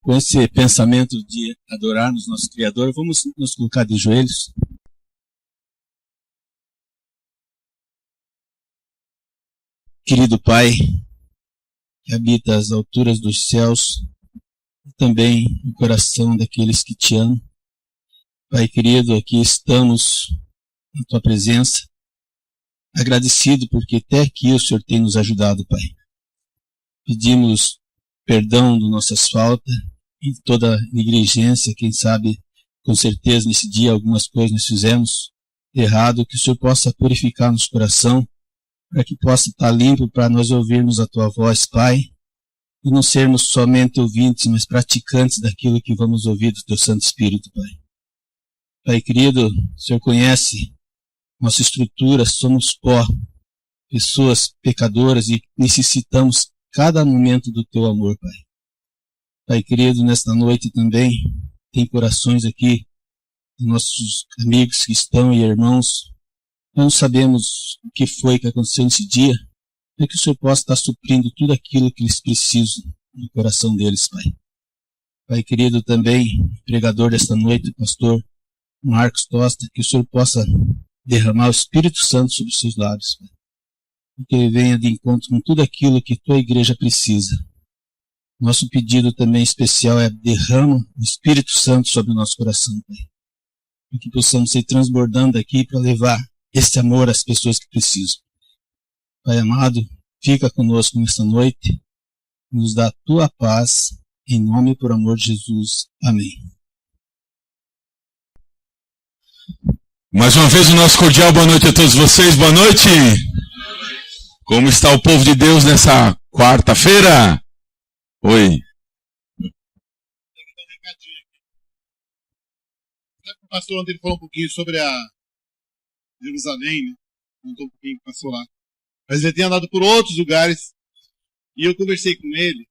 Com esse pensamento de adorarmos nosso Criador, vamos nos colocar de joelhos. Querido Pai, que habita as alturas dos céus, e também no coração daqueles que te amam. Pai querido, aqui estamos na Tua presença, agradecido porque até aqui o Senhor tem nos ajudado, Pai. Pedimos perdão de nossas faltas e toda negligência, quem sabe, com certeza nesse dia algumas coisas nós fizemos errado, que o Senhor possa purificar nosso coração, para que possa estar limpo para nós ouvirmos a Tua voz, Pai, e não sermos somente ouvintes, mas praticantes daquilo que vamos ouvir do Teu Santo Espírito, Pai. Pai querido, o Senhor conhece nossa estrutura, somos pó, pessoas pecadoras e necessitamos cada momento do Teu amor, Pai. Pai querido, nesta noite também tem corações aqui, nossos amigos que estão e irmãos. Nós não sabemos o que foi que aconteceu nesse dia, para que o Senhor possa estar suprindo tudo aquilo que eles precisam no coração deles, Pai. Pai querido, também, pregador desta noite, pastor Marcos Tosta, que o Senhor possa derramar o Espírito Santo sobre os seus lábios, Pai. Que ele venha de encontro com tudo aquilo que tua igreja precisa. Nosso pedido também especial é derrama o Espírito Santo sobre o nosso coração, Pai. Para que possamos ir transbordando aqui para levar esse amor às pessoas que precisam. Pai amado, fica conosco nesta noite, nos dá a tua paz, em nome e por amor de Jesus. Amém. Mais uma vez o nosso cordial boa noite a todos vocês, boa noite! Como está o povo de Deus nessa quarta-feira? Oi. O pastor ontem falou um pouquinho sobre a Jerusalém, né? Contou um pouquinho que passou lá. Mas ele tem andado por outros lugares e eu conversei com ele.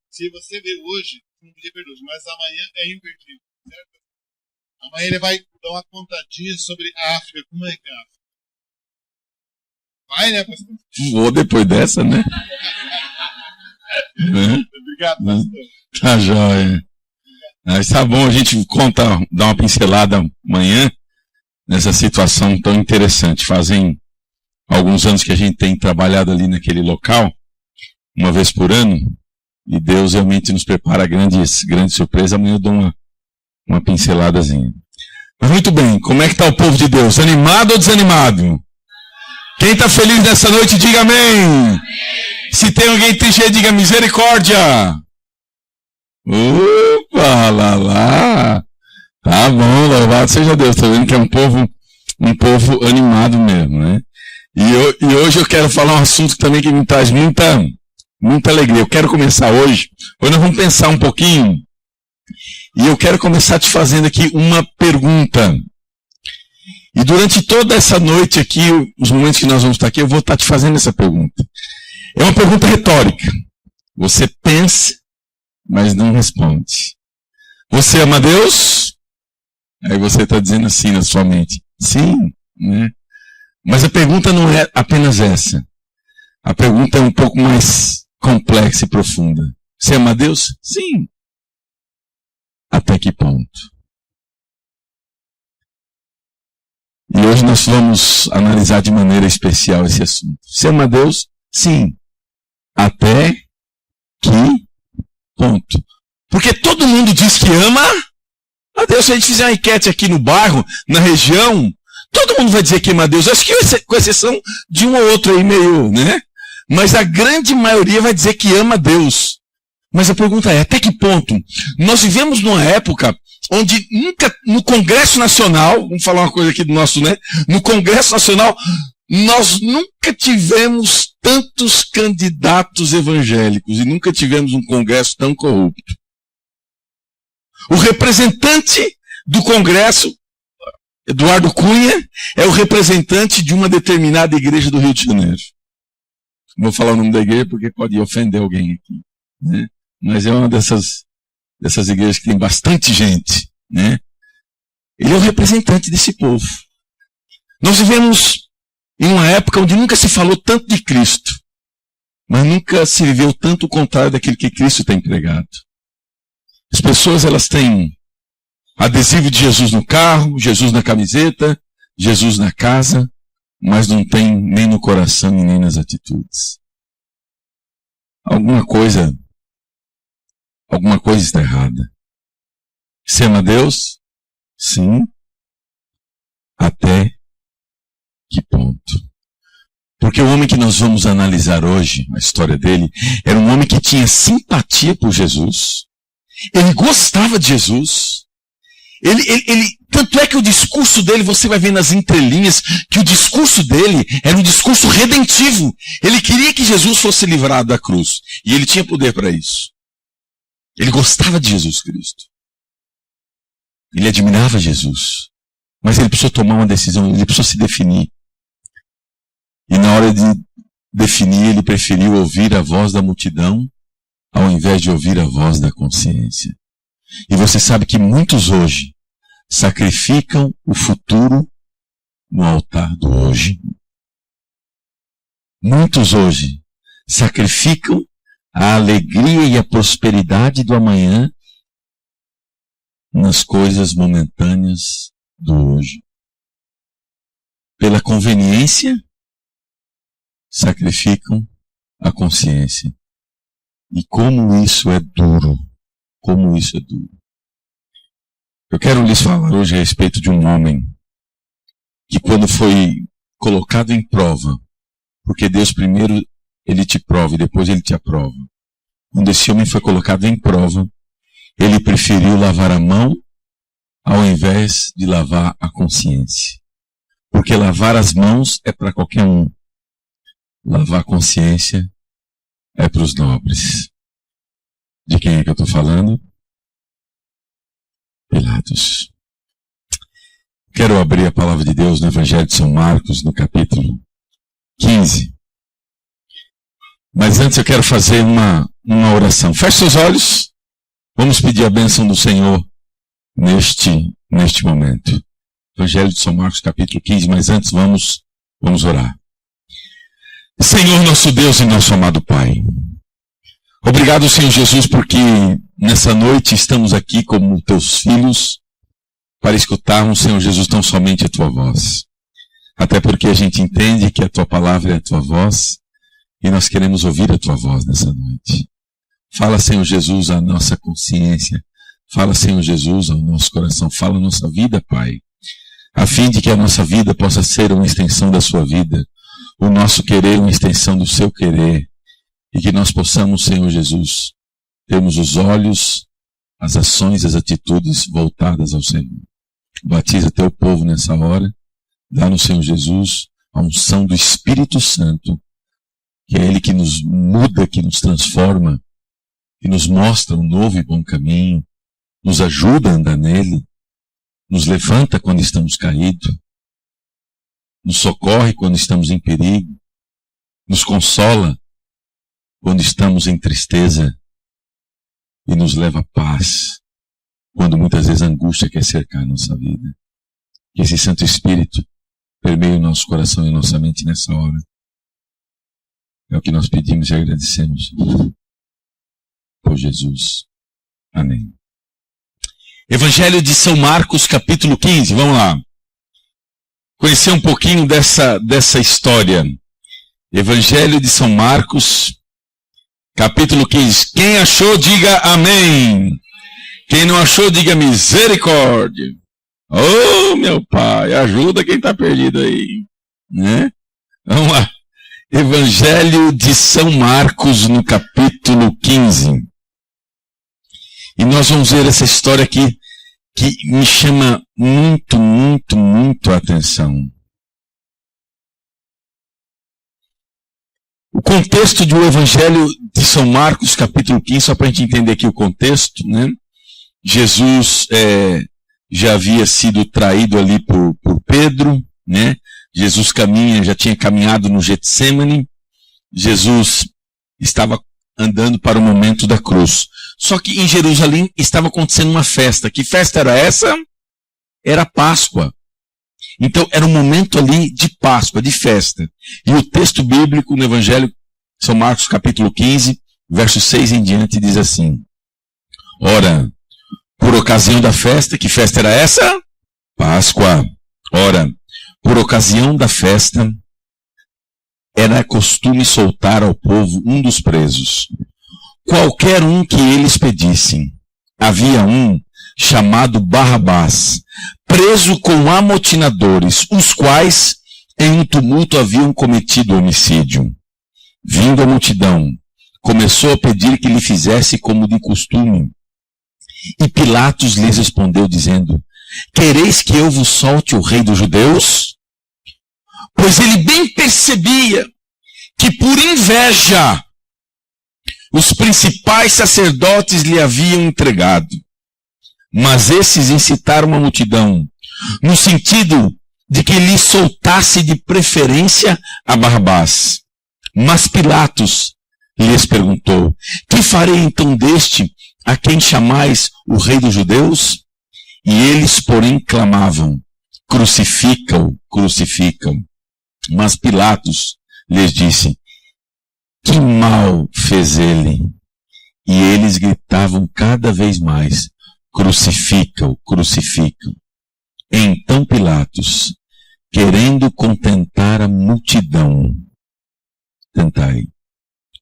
Se você ver hoje, não podia perder hoje, mas amanhã é imperdível, certo? Amanhã ele vai dar uma contadinha sobre a África. Como é que é a África? Vai, né, pastor? Vou depois dessa, né? Obrigado, pastor. Tá jóia. Mas tá bom, a gente dá uma pincelada amanhã nessa situação tão interessante. Fazem alguns anos que a gente tem trabalhado ali naquele local, uma vez por ano, e Deus realmente nos prepara grande surpresa. Amanhã eu dou uma pinceladazinha. Mas muito bem, como é que está o povo de Deus? Animado ou desanimado? Quem está feliz nessa noite, diga amém. Se tem alguém triste, diga misericórdia. Opa, lá. Tá bom, louvado seja Deus. Estou vendo que é um povo animado mesmo, né? E hoje eu quero falar um assunto também que me traz muita alegria. Eu quero começar hoje nós vamos pensar um pouquinho. E eu quero começar te fazendo aqui uma pergunta. E durante toda essa noite aqui, os momentos que nós vamos estar aqui, eu vou estar te fazendo essa pergunta. É uma pergunta retórica. Você pensa, mas não responde. Você ama Deus? Aí você está dizendo assim na sua mente. Sim, né? Mas a pergunta não é apenas essa. A pergunta é um pouco mais complexa e profunda. Você ama Deus? Sim. Até que ponto? E hoje nós vamos analisar de maneira especial esse assunto. Você ama Deus? Sim. Até que ponto? Porque todo mundo diz que ama a Deus. Se a gente fizer uma enquete aqui no bairro, na região, todo mundo vai dizer que ama a Deus. Acho que com exceção de um ou outro aí meio, né? Mas a grande maioria vai dizer que ama a Deus. Mas a pergunta é, até que ponto? Nós vivemos numa época onde nunca, no Congresso Nacional, vamos falar uma coisa aqui do nosso, né? No Congresso Nacional, nós nunca tivemos tantos candidatos evangélicos e nunca tivemos um Congresso tão corrupto. O representante do Congresso, Eduardo Cunha, é o representante de uma determinada igreja do Rio de Janeiro. Não vou falar o nome da igreja porque pode ofender alguém aqui, né? Mas é uma dessas igrejas que tem bastante gente, né? Ele é o representante desse povo. Nós vivemos em uma época onde nunca se falou tanto de Cristo, mas nunca se viveu tanto o contrário daquilo que Cristo tem pregado. As pessoas, elas têm adesivo de Jesus no carro, Jesus na camiseta, Jesus na casa, mas não tem nem no coração e nem nas atitudes. Alguma coisa está errada. Você ama Deus? Sim. Até que ponto? Porque o homem que nós vamos analisar hoje, a história dele, era um homem que tinha simpatia por Jesus. Ele gostava de Jesus. Tanto é que o discurso dele, você vai ver nas entrelinhas, que o discurso dele era um discurso redentivo. Ele queria que Jesus fosse livrado da cruz. E ele tinha poder para isso. Ele gostava de Jesus Cristo. Ele admirava Jesus. Mas ele precisou tomar uma decisão, ele precisou se definir. E na hora de definir, ele preferiu ouvir a voz da multidão, ao invés de ouvir a voz da consciência. E você sabe que muitos hoje sacrificam o futuro no altar do hoje. Muitos hoje sacrificam a alegria e a prosperidade do amanhã nas coisas momentâneas do hoje. Pela conveniência, sacrificam a consciência. E como isso é duro. Como isso é duro. Eu quero lhes falar hoje a respeito de um homem que, quando foi colocado em prova, porque Deus primeiro ele te prova e depois ele te aprova. Quando esse homem foi colocado em prova, ele preferiu lavar a mão ao invés de lavar a consciência. Porque lavar as mãos é para qualquer um. Lavar a consciência é para os nobres. De quem é que eu estou falando? Pilatos. Quero abrir a palavra de Deus no Evangelho de São Marcos, no capítulo 15. Mas antes eu quero fazer uma oração. Feche seus olhos. Vamos pedir a bênção do Senhor neste momento. Evangelho de São Marcos, capítulo 15. Mas antes vamos orar. Senhor, nosso Deus e nosso amado Pai. Obrigado, Senhor Jesus, porque nessa noite estamos aqui como teus filhos para escutarmos, Senhor Jesus, tão somente a tua voz. Até porque a gente entende que a tua palavra é a tua voz e nós queremos ouvir a tua voz nessa noite. Fala, Senhor Jesus, à nossa consciência. Fala, Senhor Jesus, ao nosso coração. Fala a nossa vida, Pai, a fim de que a nossa vida possa ser uma extensão da sua vida, o nosso querer uma extensão do seu querer. E que nós possamos, Senhor Jesus, termos os olhos, as ações, as atitudes voltadas ao Senhor. Batiza teu povo nessa hora. Dá-nos, Senhor Jesus, a unção do Espírito Santo, que é Ele que nos muda, que nos transforma, que nos mostra um novo e bom caminho, nos ajuda a andar nele, nos levanta quando estamos caídos, nos socorre quando estamos em perigo, nos consola quando estamos em tristeza e nos leva a paz, quando muitas vezes a angústia quer cercar a nossa vida. Que esse Santo Espírito permeie o nosso coração e a nossa mente nessa hora. É o que nós pedimos e agradecemos. Por Jesus. Amém. Evangelho de São Marcos, capítulo 15. Vamos lá. Conhecer um pouquinho dessa história. Evangelho de São Marcos, capítulo 15. Quem achou, diga amém. Quem não achou, diga misericórdia. Oh, meu Pai, ajuda quem está perdido aí. Né? Vamos lá. Evangelho de São Marcos, no capítulo 15. E nós vamos ver essa história aqui que me chama muito, muito, muito a atenção. O contexto do Evangelho de São Marcos, capítulo 15, só para a gente entender aqui o contexto, né? Jesus já havia sido traído ali por Pedro, né? Jesus já tinha caminhado no Getsêmani. Jesus estava andando para o momento da cruz. Só que em Jerusalém estava acontecendo uma festa. Que festa era essa? Era Páscoa. Então era um momento ali de Páscoa, de festa. E o texto bíblico no Evangelho São Marcos capítulo 15, verso 6 em diante, diz assim: Ora, ocasião da festa, que festa era essa? Páscoa. Ora, por ocasião da festa, era costume soltar ao povo um dos presos, qualquer um que eles pedissem. Havia um chamado Barrabás, preso com amotinadores, os quais em um tumulto haviam cometido homicídio. Vindo a multidão, começou a pedir que lhe fizesse como de costume. E Pilatos lhes respondeu, dizendo: quereis que eu vos solte o rei dos judeus? Pois ele bem percebia que por inveja os principais sacerdotes lhe haviam entregado. Mas esses incitaram a multidão, no sentido de que lhe soltasse de preferência a Barrabás. Mas Pilatos lhes perguntou: que farei então deste a quem chamais o rei dos judeus? E eles, porém, clamavam: crucifica-o, crucifica-o. Mas Pilatos lhes disse: que mal fez ele? E eles gritavam cada vez mais: crucifica-o, crucifica-o. Então Pilatos, querendo contentar a multidão, tentai.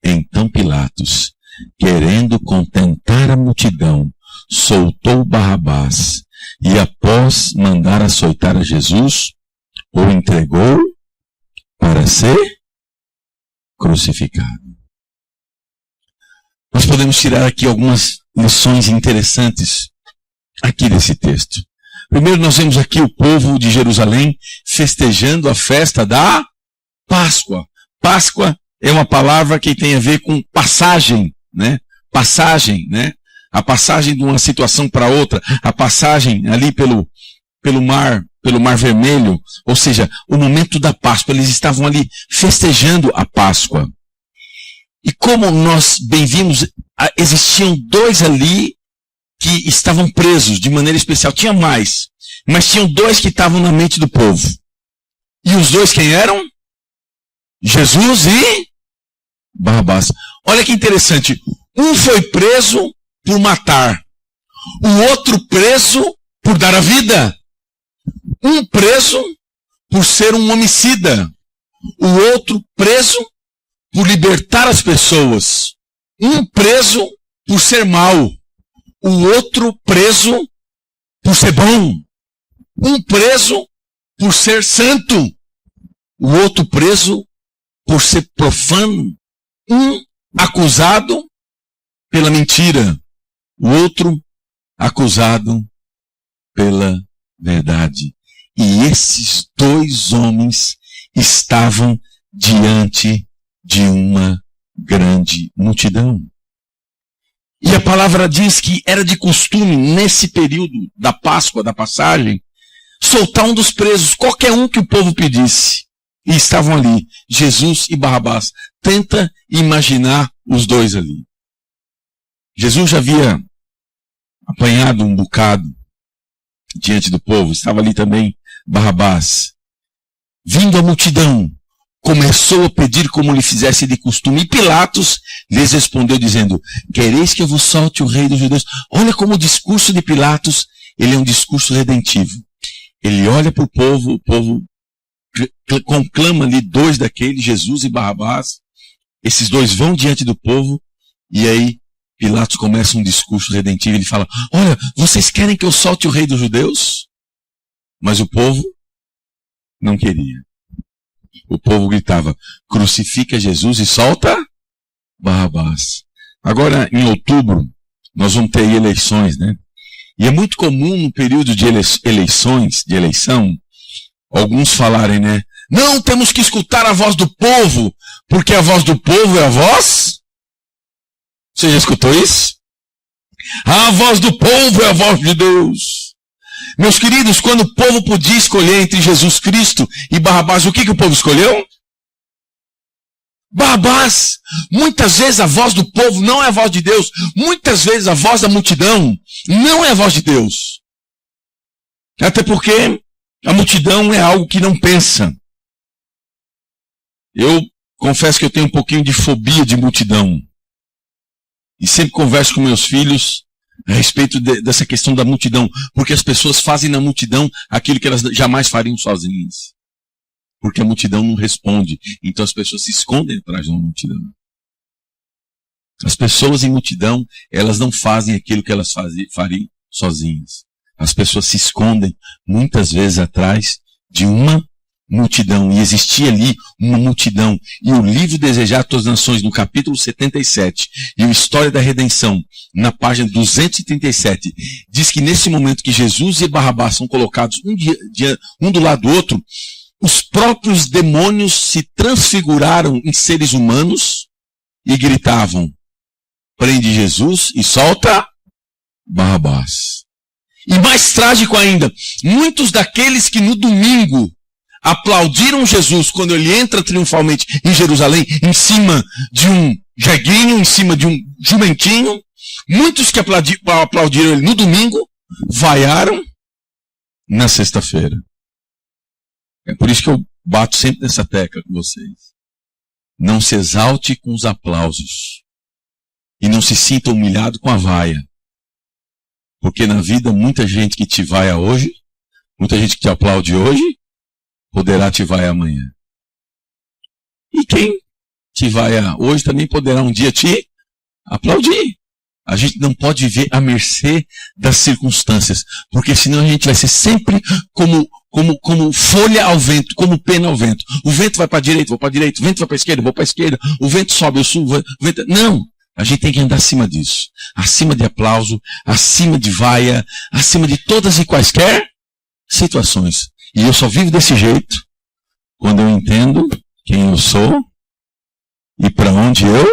Então Pilatos, querendo contentar a multidão, soltou Barrabás e, após mandar açoitar a Jesus, o entregou para ser crucificado. Nós podemos tirar aqui algumas lições interessantes aqui desse texto. Primeiro, nós vemos aqui o povo de Jerusalém festejando a festa da Páscoa. Páscoa é uma palavra que tem a ver com passagem, né? Passagem, né? A passagem de uma situação para outra, a passagem ali pelo mar Vermelho, ou seja, o momento da Páscoa. Eles estavam ali festejando a Páscoa. E como nós bem vimos, existiam dois ali que estavam presos de maneira especial. Tinha mais, mas tinham dois que estavam na mente do povo. E os dois quem eram? Jesus e Barrabás. Olha que interessante. Um foi preso por matar. O outro preso por dar a vida. Um preso por ser um homicida. O outro preso por libertar as pessoas. Um preso por ser mau. O outro preso por ser bom. Um preso por ser santo. O outro preso por ser profano. Um acusado pela mentira. O outro acusado pela verdade. E esses dois homens estavam diante de uma grande multidão. E a palavra diz que era de costume, nesse período da Páscoa, da passagem, soltar um dos presos, qualquer um que o povo pedisse. E estavam ali, Jesus e Barrabás. Tenta imaginar os dois ali. Jesus já havia apanhado um bocado diante do povo, estava ali também Barrabás. Vindo a multidão, começou a pedir como lhe fizesse de costume. E Pilatos lhes respondeu dizendo: quereis que eu vos solte o rei dos judeus? Olha como o discurso de Pilatos, ele é um discurso redentivo. Ele olha para o povo conclama ali dois daqueles, Jesus e Barrabás. Esses dois vão diante do povo e aí Pilatos começa um discurso redentivo. Ele fala: olha, vocês querem que eu solte o rei dos judeus? Mas o povo não queria. O povo gritava: crucifica Jesus e solta Barrabás. Agora, em outubro, nós vamos ter eleições, né? E é muito comum no período de eleição, alguns falarem, né? Não, temos que escutar a voz do povo, porque a voz do povo é a voz. Você já escutou isso? A voz do povo é a voz de Deus. Meus queridos, quando o povo podia escolher entre Jesus Cristo e Barrabás, o que o povo escolheu? Barrabás. Muitas vezes a voz do povo não é a voz de Deus. Muitas vezes a voz da multidão não é a voz de Deus. Até porque a multidão é algo que não pensa. Eu confesso que eu tenho um pouquinho de fobia de multidão. E sempre converso com meus filhos a respeito dessa questão da multidão, porque as pessoas fazem na multidão aquilo que elas jamais fariam sozinhas. Porque a multidão não responde, então as pessoas se escondem atrás da multidão. As pessoas em multidão, elas não fazem aquilo que elas fariam sozinhas. As pessoas se escondem muitas vezes atrás de uma multidão. E existia ali uma multidão. E o livro Desejar Todas as Nações, no capítulo 77, e o História da Redenção, na página 237, diz que nesse momento que Jesus e Barrabás são colocados um do lado do outro, os próprios demônios se transfiguraram em seres humanos e gritavam: prende Jesus e solta Barrabás. E mais trágico ainda, muitos daqueles que no domingo aplaudiram Jesus quando ele entra triunfalmente em Jerusalém, em cima de um jeguinho, em cima de um jumentinho, muitos que aplaudiram ele no domingo, vaiaram na sexta-feira. É por isso que eu bato sempre nessa tecla com vocês. Não se exalte com os aplausos. E não se sinta humilhado com a vaia. Porque na vida, muita gente que te vaia hoje, muita gente que te aplaude hoje, poderá te vaiar amanhã. E quem te vaia hoje também poderá um dia te aplaudir. A gente não pode viver à mercê das circunstâncias, porque senão a gente vai ser sempre como folha ao vento, como pena ao vento. O vento vai para a direita, vou para a direita, o vento vai para a esquerda, vou para a esquerda, o vento sobe, eu subo, o vento... Não! A gente tem que andar acima disso. Acima de aplauso, acima de vaia, acima de todas e quaisquer situações. E eu só vivo desse jeito quando eu entendo quem eu sou e para onde eu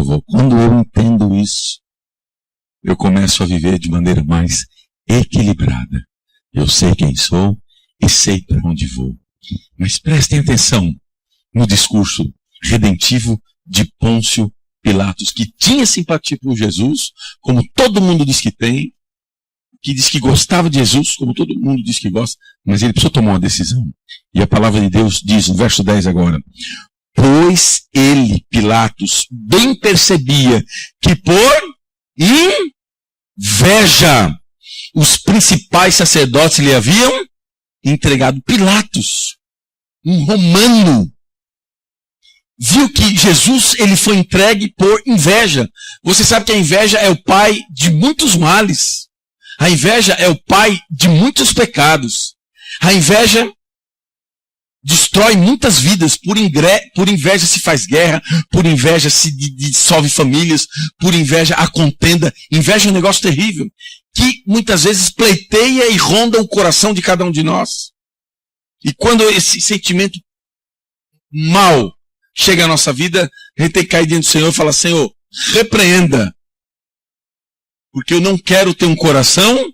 vou. Quando eu entendo isso, eu começo a viver de maneira mais equilibrada. Eu sei quem sou e sei para onde vou. Mas prestem atenção no discurso redentivo de Pôncio Pilatos, que tinha simpatia por Jesus, como todo mundo diz que tem, que diz que gostava de Jesus, como todo mundo diz que gosta, mas ele precisou tomar uma decisão. E a palavra de Deus diz, no verso 10 agora: pois ele, Pilatos, bem percebia que por inveja os principais sacerdotes lhe haviam entregado. Pilatos, um romano, viu que Jesus ele foi entregue por inveja. Você sabe que a inveja é o pai de muitos males. A inveja é o pai de muitos pecados. A inveja destrói muitas vidas. Por inveja se faz guerra. Por inveja se dissolve famílias. Por inveja a contenda. Inveja é um negócio terrível, que muitas vezes pleiteia e ronda o coração de cada um de nós. E quando esse sentimento mal chega à nossa vida, a gente tem que cair diante do Senhor e falar: Senhor, repreenda. Porque eu não quero ter um coração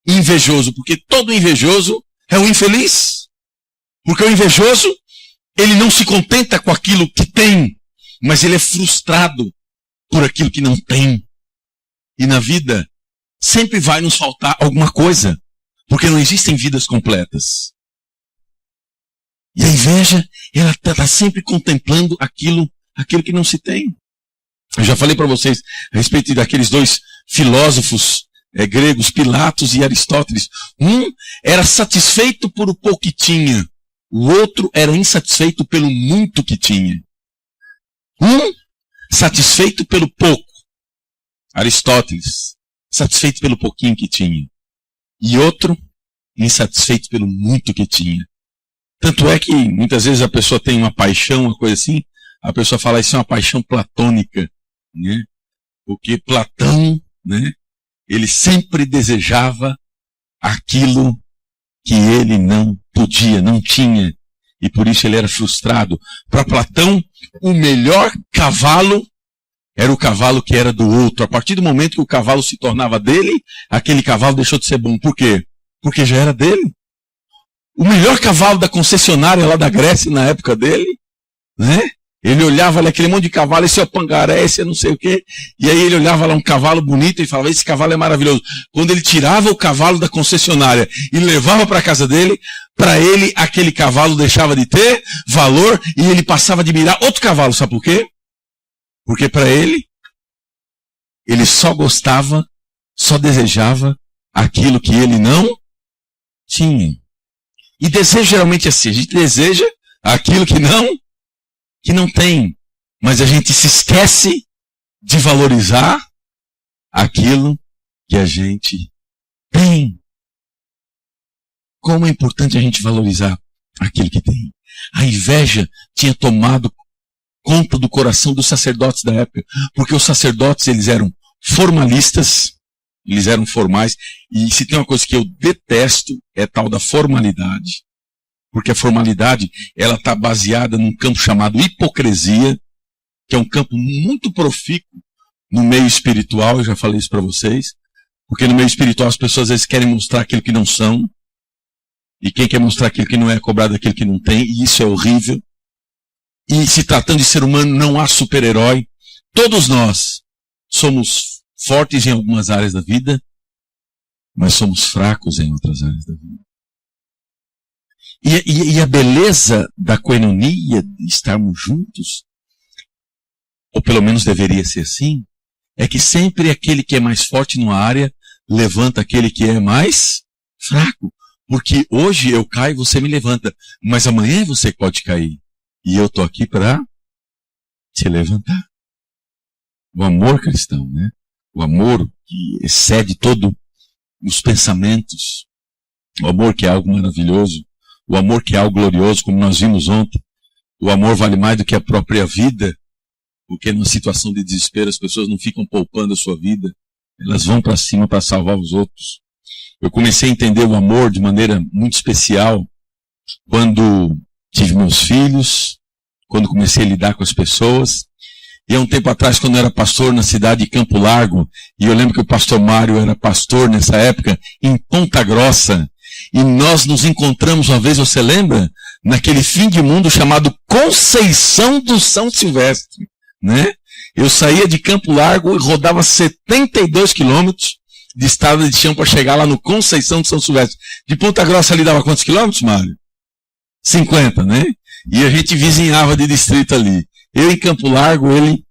invejoso. Porque todo invejoso é um infeliz. Porque o invejoso, ele não se contenta com aquilo que tem, mas ele é frustrado por aquilo que não tem. E na vida, sempre vai nos faltar alguma coisa. Porque não existem vidas completas. E a inveja, ela está sempre contemplando aquilo que não se tem. Eu já falei para vocês a respeito daqueles dois filósofos gregos, Pilatos e Aristóteles. Um era satisfeito por o pouco que tinha. O outro era insatisfeito pelo muito que tinha. Um satisfeito pelo pouco. Aristóteles, satisfeito pelo pouquinho que tinha. E outro, insatisfeito pelo muito que tinha. Tanto é que muitas vezes a pessoa tem uma paixão, uma coisa assim, a pessoa fala isso é uma paixão platônica, né? Porque Platão, né, ele sempre desejava aquilo que ele não podia, não tinha, e por isso ele era frustrado. Para Platão, o melhor cavalo era o cavalo que era do outro. A partir do momento que o cavalo se tornava dele, aquele cavalo deixou de ser bom. Por quê? Porque já era dele. O melhor cavalo da concessionária lá da Grécia, na época dele, né? Ele olhava lá aquele monte de cavalo, esse é o pangaré, esse é não sei o quê. E aí ele olhava lá um cavalo bonito e falava: esse cavalo é maravilhoso. Quando ele tirava o cavalo da concessionária e levava para a casa dele, para ele aquele cavalo deixava de ter valor e ele passava a admirar outro cavalo. Sabe por quê? Porque para ele, ele só gostava, só desejava aquilo que ele não tinha. E desejo geralmente é assim, a gente deseja aquilo que não tem, mas a gente se esquece de valorizar aquilo que a gente tem. Como é importante a gente valorizar aquilo que tem. A inveja tinha tomado conta do coração dos sacerdotes da época, porque os sacerdotes, eles eram formalistas, eles eram formais, e se tem uma coisa que eu detesto, é tal da formalidade. Porque a formalidade, ela está baseada num campo chamado hipocrisia, que é um campo muito profícuo no meio espiritual, eu já falei isso para vocês, porque no meio espiritual as pessoas às vezes querem mostrar aquilo que não são, e quem quer mostrar aquilo que não é cobrado aquilo que não tem, e isso é horrível. E se tratando de ser humano, não há super-herói. Todos nós somos fortes em algumas áreas da vida, mas somos fracos em outras áreas da vida. E a beleza da coenonia, de estarmos juntos, ou pelo menos deveria ser assim, é que sempre aquele que é mais forte numa área levanta aquele que é mais fraco. Porque hoje eu caio e você me levanta, mas amanhã você pode cair. E eu estou aqui para te levantar. O amor cristão, né? O amor que excede todos os pensamentos. O amor que é algo maravilhoso. O amor que é algo glorioso, como nós vimos ontem. O amor vale mais do que a própria vida. Porque numa situação de desespero as pessoas não ficam poupando a sua vida. Elas vão para cima para salvar os outros. Eu comecei a entender o amor de maneira muito especial quando tive meus filhos, quando comecei a lidar com as pessoas. E há um tempo atrás, quando eu era pastor na cidade de Campo Largo, e eu lembro que o pastor Mário era pastor nessa época, em Ponta Grossa, e nós nos encontramos uma vez, você lembra? Naquele fim de mundo chamado Conceição do São Silvestre, né? Eu saía de Campo Largo e rodava 72 quilômetros de estrada de chão para chegar lá no Conceição do São Silvestre. De Ponta Grossa ali dava quantos quilômetros, Mário? 50, né? E a gente vizinhava de distrito ali. Eu em Campo Largo, ele,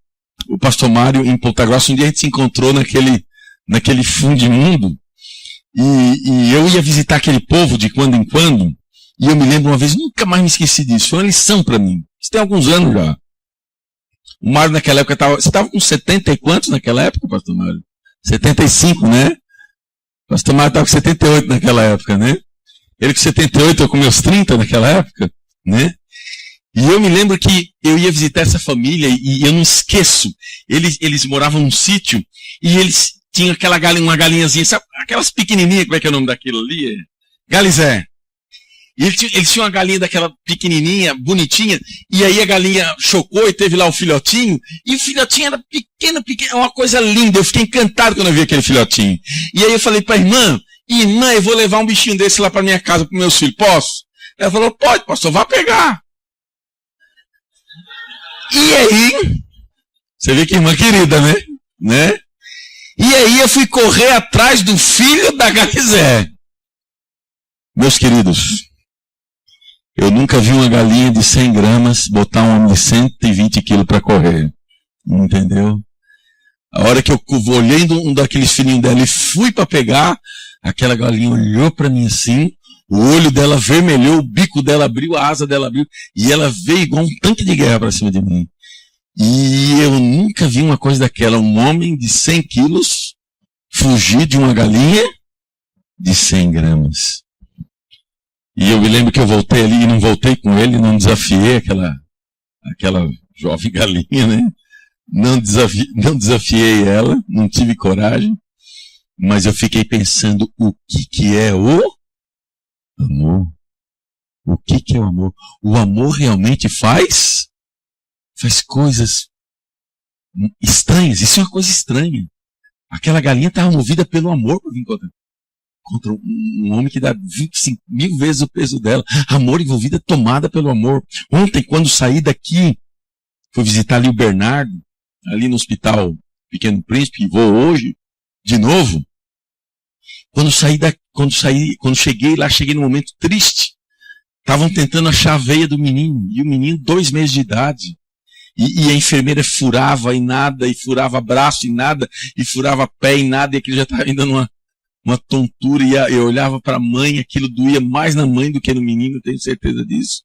o pastor Mário em Ponta Grossa. Um dia a gente se encontrou naquele fim de mundo. E eu ia visitar aquele povo de quando em quando. E eu me lembro uma vez, nunca mais me esqueci disso. Foi uma lição para mim. Isso tem alguns anos já. O Mário naquela época você estava com 70 e quantos naquela época, pastor Mário? 75, né? O pastor Mário estava com 78 naquela época, né? Ele com 78, eu com meus 30 naquela época, né? E eu me lembro que eu ia visitar essa família e eu não esqueço. Eles moravam num sítio e eles tinham uma galinhazinha, sabe? Aquelas pequenininhas, como é que é o nome daquilo ali? Galizé. E eles tinham uma galinha daquela pequenininha, bonitinha, e aí a galinha chocou e teve lá o filhotinho, e o filhotinho era pequeno, uma coisa linda. Eu fiquei encantado quando eu vi aquele filhotinho. E aí eu falei para a irmã, eu vou levar um bichinho desse lá para minha casa, para meus filhos, posso? Ela falou, pode, pastor, vá pegar. E aí, você vê que irmã querida, né? E aí eu fui correr atrás do filho da Galizé. Meus queridos, eu nunca vi uma galinha de 100 gramas botar um homem de 120 quilos para correr. Entendeu? A hora que eu olhei um daqueles filhinhos dela e fui para pegar, aquela galinha olhou para mim assim, o olho dela vermelhou, o bico dela abriu, a asa dela abriu, e ela veio igual um tanque de guerra para cima de mim. E eu nunca vi uma coisa daquela, um homem de 100 quilos fugir de uma galinha de 100 gramas. E eu me lembro que eu voltei ali e não voltei com ele, não desafiei aquela jovem galinha, né? Não desafiei ela, não tive coragem, mas eu fiquei pensando o que é o amor. O que é o amor? O amor realmente faz coisas estranhas. Isso é uma coisa estranha. Aquela galinha estava movida pelo amor para vir contra um homem que dá 25 mil vezes o peso dela. Amor envolvida, tomada pelo amor. Ontem, quando saí daqui, fui visitar ali o Bernardo, ali no Hospital Pequeno Príncipe, e vou hoje, de novo. Quando cheguei lá, cheguei num momento triste. Estavam tentando achar a veia do menino, e o menino 2 meses de idade. E a enfermeira furava em nada, e furava braço em nada, e furava pé em nada, e aquilo já estava ainda uma tontura, e eu olhava para a mãe, aquilo doía mais na mãe do que no menino, eu tenho certeza disso.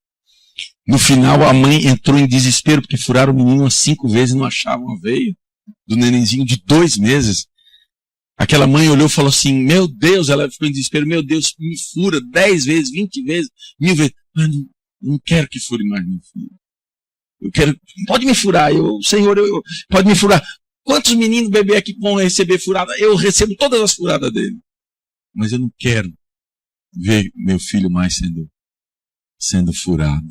No final, a mãe entrou em desespero, porque furaram o menino umas 5 vezes e não achavam a veia do nenenzinho de 2 meses. Aquela mãe olhou e falou assim, meu Deus, ela ficou em desespero, meu Deus, me fura 10 vezes, 20 vezes, 1000 vezes. Mas não quero que fure mais meu filho. Eu quero, pode me furar, Senhor, pode me furar. Quantos meninos bebê aqui vão receber furada? Eu recebo todas as furadas dele. Mas eu não quero ver meu filho mais sendo furado.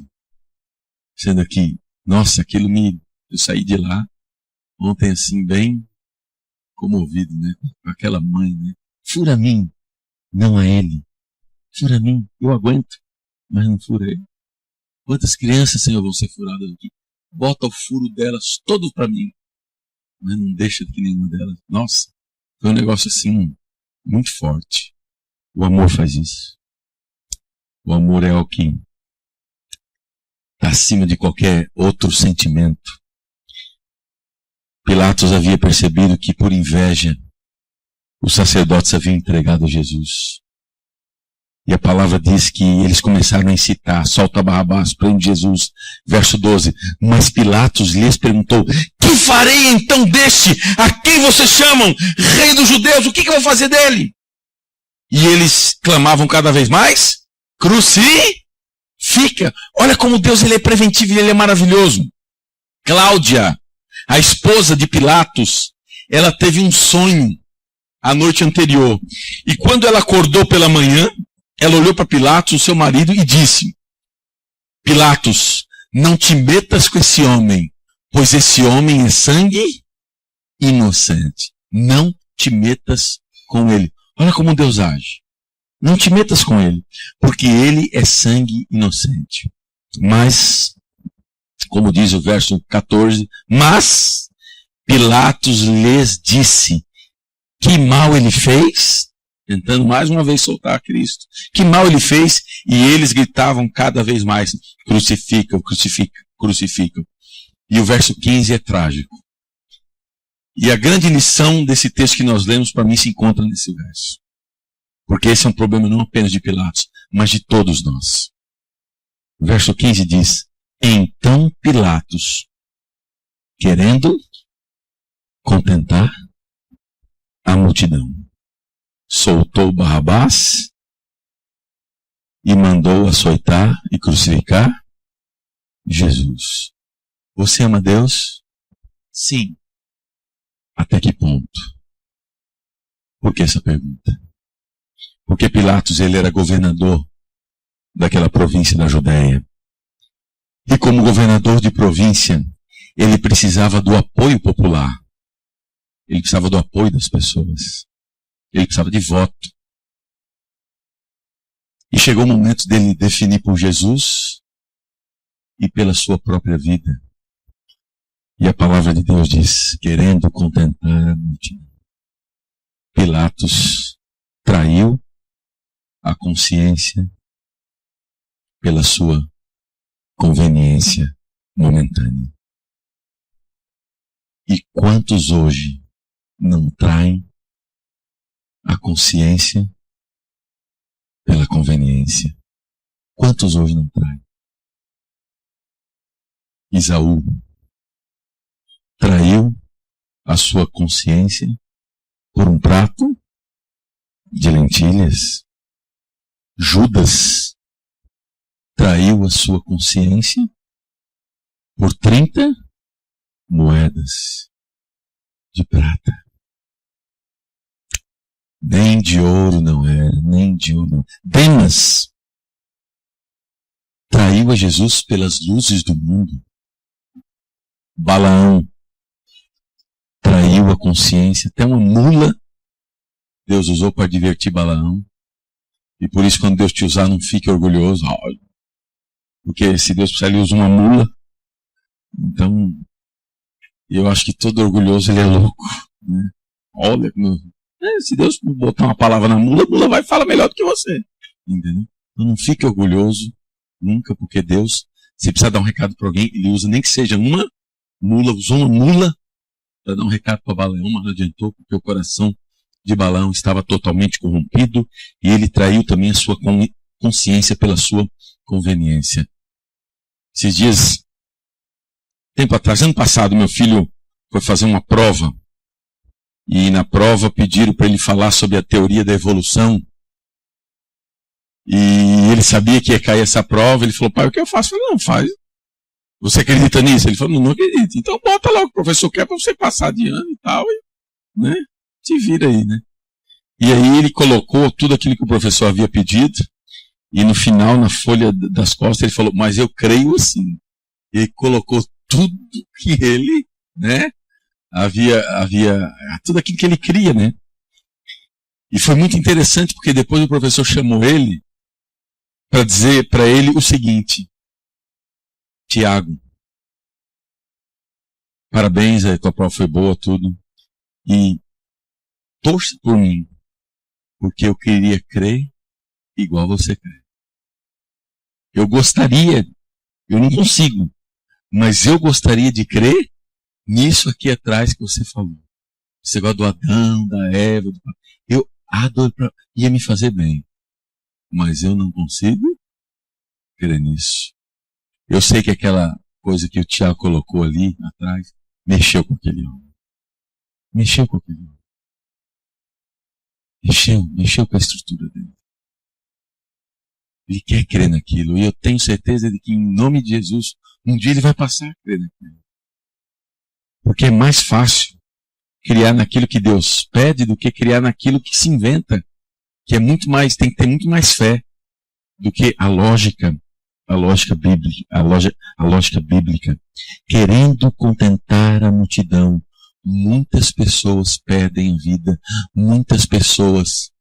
Sendo aqui, nossa, eu saí de lá ontem assim, bem comovido, né? Com aquela mãe, né? Fura a mim, não a ele. Fura a mim, eu aguento, mas não fura ele. Quantas crianças, Senhor, vão ser furadas aqui? Bota o furo delas todo para mim, mas não deixa que nenhuma delas. Nossa, foi um negócio assim, muito forte. O amor faz isso. O amor é o que está acima de qualquer outro sentimento. Pilatos havia percebido que, por inveja, os sacerdotes haviam entregado a Jesus. E a palavra diz que eles começaram a incitar, solta Barrabás, prende Jesus. Verso 12. Mas Pilatos lhes perguntou, que farei então deste? A quem vocês chamam? Rei dos judeus, o que eu vou fazer dele? E eles clamavam cada vez mais, crucifica. Olha como Deus ele é preventivo e ele é maravilhoso. Cláudia, a esposa de Pilatos, ela teve um sonho a noite anterior. E quando ela acordou pela manhã, ela olhou para Pilatos, o seu marido, e disse, Pilatos, não te metas com esse homem, pois esse homem é sangue inocente. Não te metas com ele. Olha como Deus age. Não te metas com ele, porque ele é sangue inocente. Mas, como diz o verso 14, mas Pilatos lhes disse, que mal ele fez? Tentando mais uma vez soltar a Cristo. Que mal ele fez? E eles gritavam cada vez mais, crucificam, crucificam, crucificam. E o verso 15 é trágico. E a grande lição desse texto que nós lemos, para mim, se encontra nesse verso. Porque esse é um problema não apenas de Pilatos, mas de todos nós. O verso 15 diz, então Pilatos, querendo contentar a multidão, soltou Barrabás e mandou açoitar e crucificar Jesus. Você ama Deus? Sim. Até que ponto? Por que essa pergunta? Porque Pilatos ele era governador daquela província da Judéia. E como governador de província, ele precisava do apoio popular. Ele precisava do apoio das pessoas. Ele precisava de voto. E chegou o momento dele definir por Jesus e pela sua própria vida. E a palavra de Deus diz, querendo contentar a multidão, Pilatos traiu a consciência pela sua conveniência momentânea. E quantos hoje não traem a consciência pela conveniência? Quantos hoje não traem? Esaú traiu a sua consciência por um prato de lentilhas. Judas traiu a sua consciência por 30 moedas de prata. Nem de ouro não era, nem de ouro não. Demas traiu a Jesus pelas luzes do mundo. Balaão traiu a consciência, até uma mula Deus usou para divertir Balaão. E por isso, quando Deus te usar, não fique orgulhoso. Porque se Deus precisar, ele usa uma mula. Então, eu acho que todo orgulhoso, ele é louco. Né? Olha, se Deus botar uma palavra na mula, a mula vai falar melhor do que você. Entendeu? Então, não fique orgulhoso nunca, porque Deus, se precisar dar um recado para alguém, ele usa nem que seja uma usou uma mula para dar um recado para Balaão, mas não adiantou, porque o coração de Balaão estava totalmente corrompido e ele traiu também a sua consciência pela sua conveniência. Esses dias, tempo atrás, ano passado, meu filho foi fazer uma prova e na prova pediram para ele falar sobre a teoria da evolução e ele sabia que ia cair essa prova. Ele falou: pai, o que eu faço? Eu falei: não, faz. Você acredita nisso? Ele falou: não acredito. Então bota lá o que o professor quer para você passar de ano e tal, né? Te vira aí, né? E aí ele colocou tudo aquilo que o professor havia pedido e no final, na folha das costas, ele falou: mas eu creio assim. Ele colocou tudo que ele, né, havia tudo aquilo que ele cria, né? E foi muito interessante porque depois o professor chamou ele para dizer para ele o seguinte: Tiago, parabéns, a tua prova foi boa, tudo. E torce por mim, porque eu queria crer igual você crê. Eu gostaria, eu não consigo, mas eu gostaria de crer nisso aqui atrás que você falou. Esse negócio do Adão, da Eva, eu adoro, ia me fazer bem, mas eu não consigo crer nisso. Eu sei que aquela coisa que o Tiago colocou ali atrás mexeu com aquele homem. Mexeu com aquele homem. Mexeu com a estrutura dele. Ele quer crer naquilo. E eu tenho certeza de que, em nome de Jesus, um dia ele vai passar a crer naquilo. Porque é mais fácil criar naquilo que Deus pede do que criar naquilo que se inventa. Que é muito mais, tem que ter muito mais fé do que a lógica bíblica. Querendo contentar a multidão, muitas pessoas perdem a vida, muitas pessoas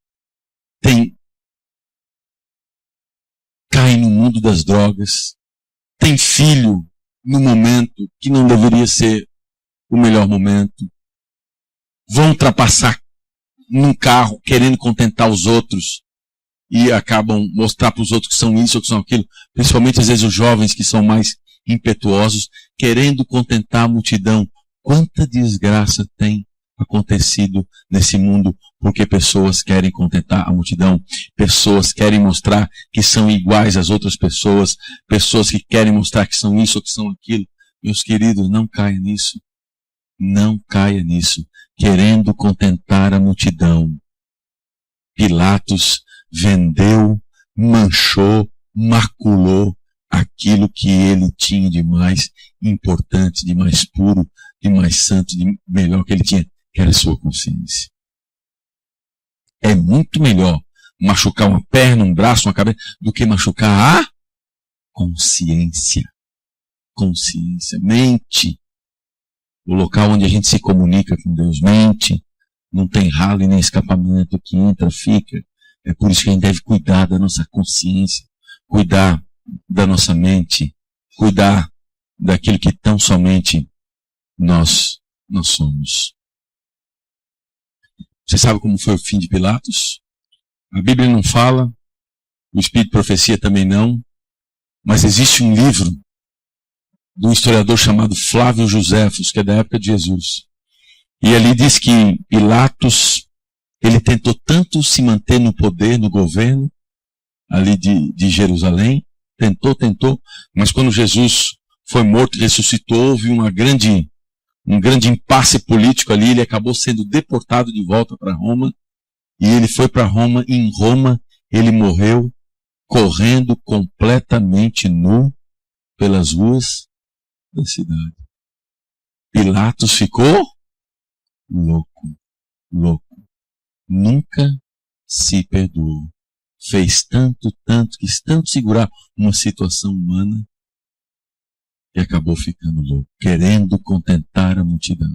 caem no mundo das drogas, tem filho no momento que não deveria ser o melhor momento, vão ultrapassar num carro querendo contentar os outros e acabam mostrar para os outros que são isso ou que são aquilo, principalmente às vezes os jovens que são mais impetuosos, querendo contentar a multidão. Quanta desgraça tem acontecido nesse mundo porque pessoas querem contentar a multidão, pessoas querem mostrar que são iguais às outras pessoas, pessoas que querem mostrar que são isso ou que são aquilo. Meus queridos, não caia nisso. Não caia nisso. Querendo contentar a multidão, Pilatos vendeu, manchou, maculou aquilo que ele tinha de mais importante, de mais puro, de mais santo, de melhor que ele tinha, que era a sua consciência. É muito melhor machucar uma perna, um braço, uma cabeça, do que machucar a consciência. Consciência, mente. O local onde a gente se comunica com Deus, mente. Não tem ralo e nem escapamento, que entra, fica. É por isso que a gente deve cuidar da nossa consciência, cuidar da nossa mente, cuidar daquilo que tão somente nós somos. Você sabe como foi o fim de Pilatos? A Bíblia não fala, o Espírito de Profecia também não, mas existe um livro de um historiador chamado Flávio Joséfos, que é da época de Jesus. E ali diz que Pilatos, ele tentou tanto se manter no poder, no governo, ali de Jerusalém, tentou, mas quando Jesus foi morto e ressuscitou, houve um grande impasse político ali, ele acabou sendo deportado de volta para Roma, e ele foi para Roma, e em Roma ele morreu correndo completamente nu pelas ruas da cidade. Pilatos ficou louco. Nunca se perdoou. Fez tanto, quis tanto segurar uma situação humana e acabou ficando louco, querendo contentar a multidão.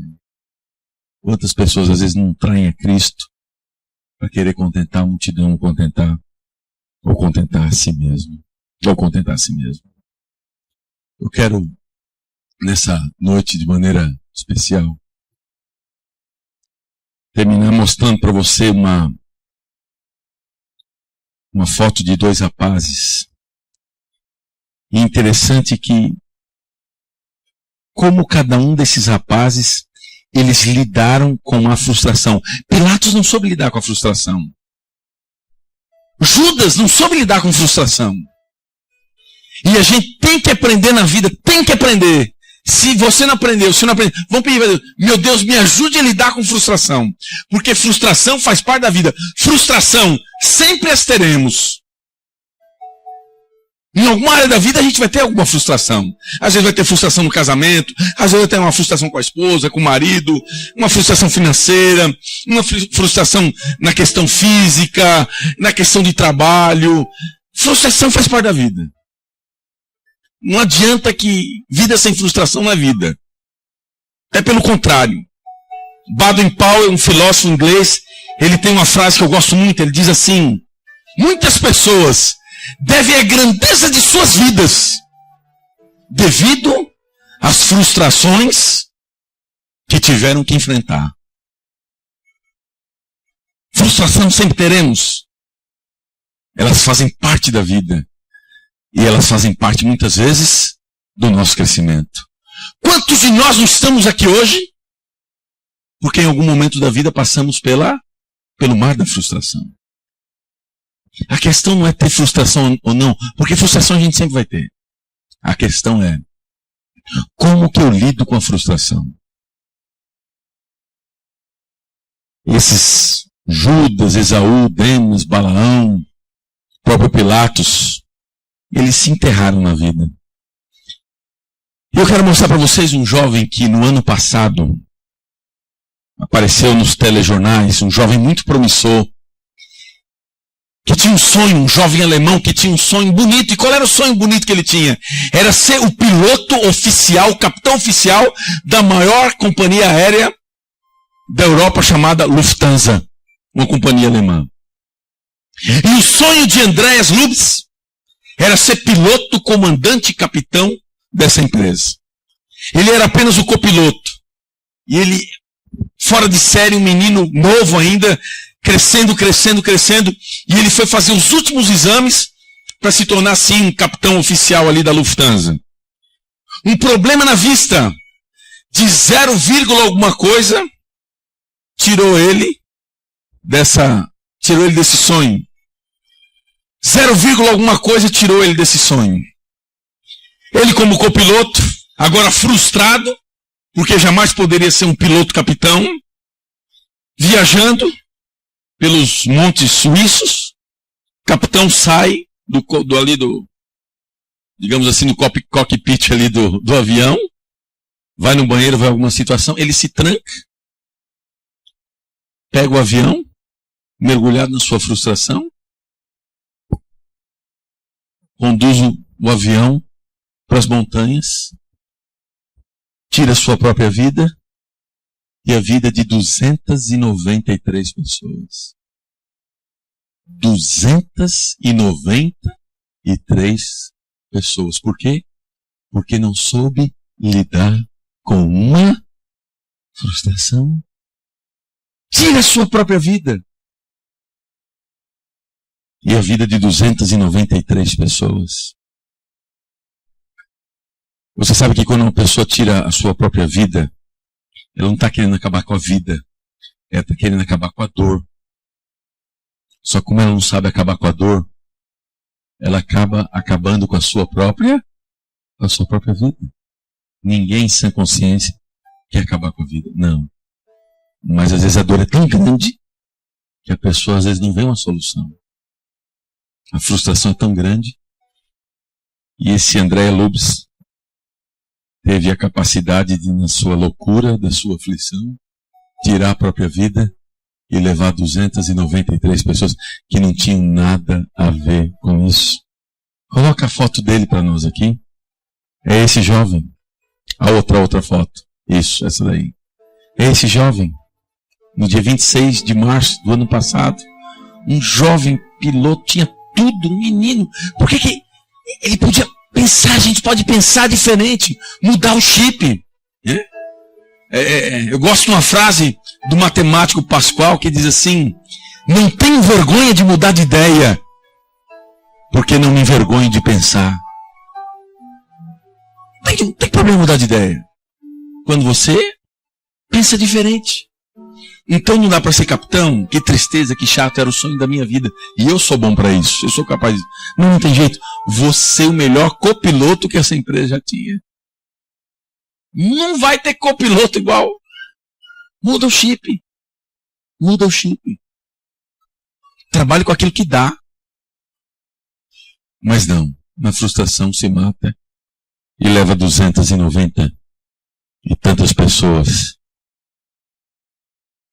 Quantas pessoas às vezes não traem a Cristo para querer contentar a multidão, ou contentar a si mesmo. Eu quero, nessa noite, de maneira especial, terminar mostrando para você uma foto de dois rapazes. E interessante que como cada um desses rapazes, eles lidaram com a frustração. Pilatos não soube lidar com a frustração. Judas não soube lidar com frustração. E a gente tem que aprender na vida, tem que aprender. Se você não aprendeu, se não aprendeu, vamos pedir para Deus, meu Deus, me ajude a lidar com frustração. Porque frustração faz parte da vida. Frustração, sempre as teremos. Em alguma área da vida a gente vai ter alguma frustração. Às vezes vai ter frustração no casamento, às vezes vai ter uma frustração com a esposa, com o marido, uma frustração financeira, uma frustração na questão física, na questão de trabalho. Frustração faz parte da vida. Não adianta que vida sem frustração não é vida. É pelo contrário. Baden-Powell, um filósofo inglês, ele tem uma frase que eu gosto muito, ele diz assim: muitas pessoas devem a grandeza de suas vidas devido às frustrações que tiveram que enfrentar. Frustração sempre teremos. Elas fazem parte da vida. E elas fazem parte, muitas vezes, do nosso crescimento. Quantos de nós não estamos aqui hoje? Porque em algum momento da vida passamos pelo mar da frustração. A questão não é ter frustração ou não, porque frustração a gente sempre vai ter. A questão é, como que eu lido com a frustração? Esses Judas, Esaú, Demas, Balaão, próprio Pilatos, eles se enterraram na vida. E eu quero mostrar para vocês um jovem que no ano passado apareceu nos telejornais, um jovem muito promissor, que tinha um sonho, um jovem alemão que tinha um sonho bonito. E qual era o sonho bonito que ele tinha? Era ser o piloto oficial, o capitão oficial da maior companhia aérea da Europa chamada Lufthansa, uma companhia alemã. E o sonho de Andreas Lubitz era ser piloto, comandante e capitão dessa empresa. Ele era apenas o copiloto. E ele, fora de série, um menino novo ainda, crescendo. E ele foi fazer os últimos exames para se tornar, assim, um capitão oficial ali da Lufthansa. Um problema na vista de 0, alguma coisa tirou ele desse sonho. 0, alguma coisa tirou ele desse sonho. Ele, como copiloto, agora frustrado, porque jamais poderia ser um piloto capitão, viajando pelos montes suíços, o capitão sai digamos assim, no cockpit ali do avião, vai no banheiro, vai em alguma situação, ele se tranca, pega o avião, mergulhado na sua frustração, conduz o avião para as montanhas, tira a sua própria vida e a vida de 293 pessoas. 293 pessoas. Por quê? Porque não soube lidar com uma frustração. Tira a sua própria vida. E a vida de 293 pessoas. Você sabe que quando uma pessoa tira a sua própria vida, ela não está querendo acabar com a vida. Ela está querendo acabar com a dor. Só que como ela não sabe acabar com a dor, ela acaba acabando com a sua própria vida. Ninguém sem consciência quer acabar com a vida. Não. Mas às vezes a dor é tão grande que a pessoa às vezes não vê uma solução. A frustração é tão grande. E esse Andreas Lubitz teve a capacidade de, na sua loucura, da sua aflição, tirar a própria vida e levar 293 pessoas que não tinham nada a ver com isso. Coloca a foto dele para nós aqui. É esse jovem. A outra foto. Isso, essa daí. É esse jovem. No dia 26 de março do ano passado, um jovem piloto, tinha tudo, um menino. Por que ele podia pensar? A gente pode pensar diferente, mudar o chip. Eu gosto de uma frase do matemático Pascoal que diz assim: não tenho vergonha de mudar de ideia, porque não me envergonho de pensar. Não tem problema mudar de ideia. quando você pensa diferente. Então não dá para ser capitão. Que tristeza, que chato, era o sonho da minha vida. E eu sou bom para isso, eu sou capaz disso. Não tem jeito. Você é o melhor copiloto que essa empresa já tinha. Não vai ter copiloto igual. Muda o chip. Muda o chip. Trabalhe com aquilo que dá. Mas não, na frustração se mata e leva 290 e tantas pessoas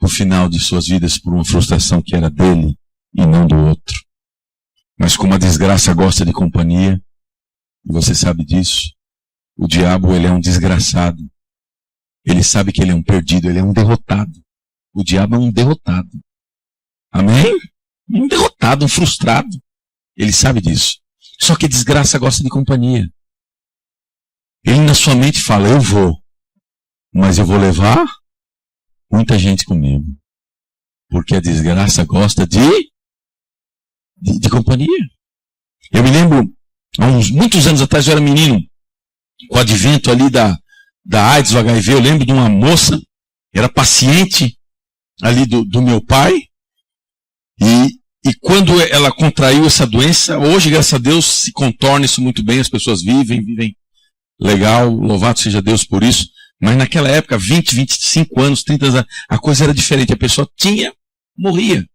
no final de suas vidas por uma frustração que era dele e não do outro. Mas como a desgraça gosta de companhia, e você sabe disso, o diabo, ele é um desgraçado. Ele sabe que ele é um perdido, ele é um derrotado. O diabo é um derrotado. Amém? Um derrotado, um frustrado. Ele sabe disso. Só que a desgraça gosta de companhia. Ele na sua mente fala, eu vou, mas eu vou levar muita gente comigo. Porque a desgraça gosta de companhia. Eu me lembro, há muitos anos atrás, eu era menino, com o advento ali da AIDS, do HIV, eu lembro de uma moça, era paciente ali do meu pai, e quando ela contraiu essa doença, hoje, graças a Deus, se contorna isso muito bem, as pessoas vivem legal, louvado seja Deus por isso. Mas naquela época, 20, 25 anos, 30 anos, a coisa era diferente. A pessoa morria.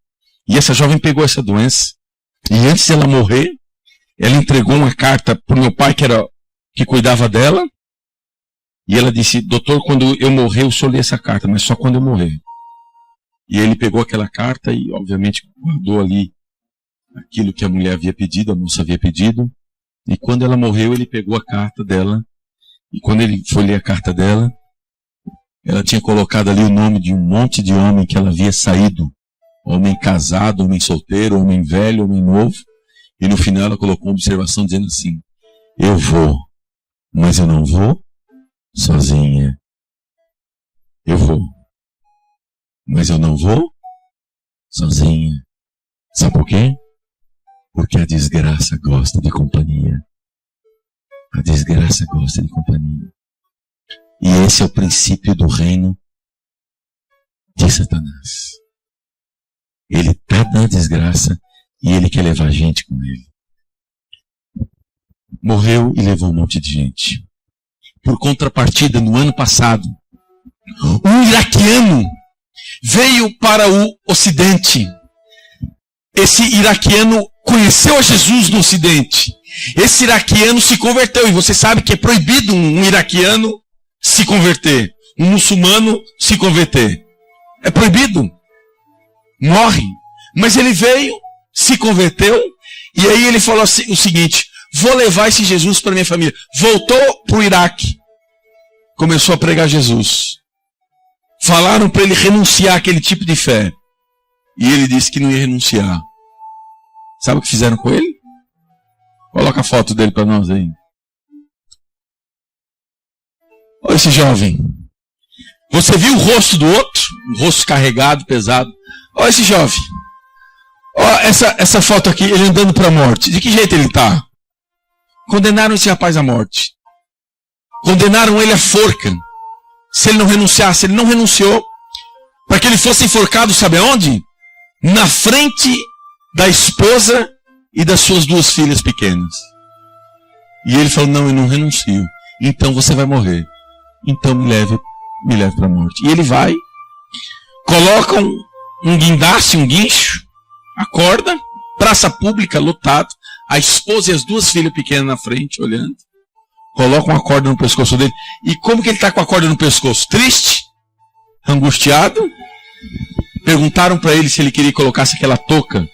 E essa jovem pegou essa doença. E antes de ela morrer, ela entregou uma carta para o meu pai, que cuidava dela. E ela disse, doutor, quando eu morrer, eu só li essa carta, mas só quando eu morrer. E ele pegou aquela carta e, obviamente, guardou ali aquilo que a mulher havia pedido, a moça havia pedido. E quando ela morreu, ele pegou a carta dela. E quando ele foi ler a carta dela, ela tinha colocado ali o nome de um monte de homem que ela havia saído. Homem casado, homem solteiro, homem velho, homem novo. E no final ela colocou uma observação dizendo assim, eu vou, mas eu não vou sozinha. Eu vou, mas eu não vou sozinha. Sabe por quê? Porque a desgraça gosta de companhia. A desgraça gosta de companhia. E esse é o princípio do reino de Satanás. Ele está na desgraça e ele quer levar gente com ele. Morreu e levou um monte de gente. Por contrapartida, no ano passado, um iraquiano veio para o Ocidente. Esse iraquiano conheceu a Jesus no Ocidente. Esse iraquiano se converteu. E você sabe que é proibido um iraquiano se converter. Um muçulmano se converter. É proibido. Morre. Mas ele veio, se converteu. E aí ele falou assim, o seguinte, vou levar esse Jesus para minha família. Voltou para o Iraque. Começou a pregar Jesus. Falaram para ele renunciar àquele tipo de fé. E ele disse que não ia renunciar. Sabe o que fizeram com ele? Coloca a foto dele para nós aí. Olha esse jovem. Você viu o rosto do outro? Um rosto carregado, pesado. Olha esse jovem. Olha essa foto aqui, ele andando para a morte. De que jeito ele está? Condenaram esse rapaz à morte. Condenaram ele à forca. Se ele não renunciasse, ele não renunciou. Para que ele fosse enforcado, sabe aonde? Na frente da esposa e das suas 2 filhas pequenas. E ele falou, não, eu não renuncio. Então você vai morrer. Então me leve para a morte. E ele vai, coloca um guindaste, um guincho, acorda, praça pública, lotado, a esposa e as 2 filhas pequenas na frente, olhando, coloca uma corda no pescoço dele. E como que ele está com a corda no pescoço? Triste? Angustiado? Perguntaram para ele se ele queria que colocasse aquela touca,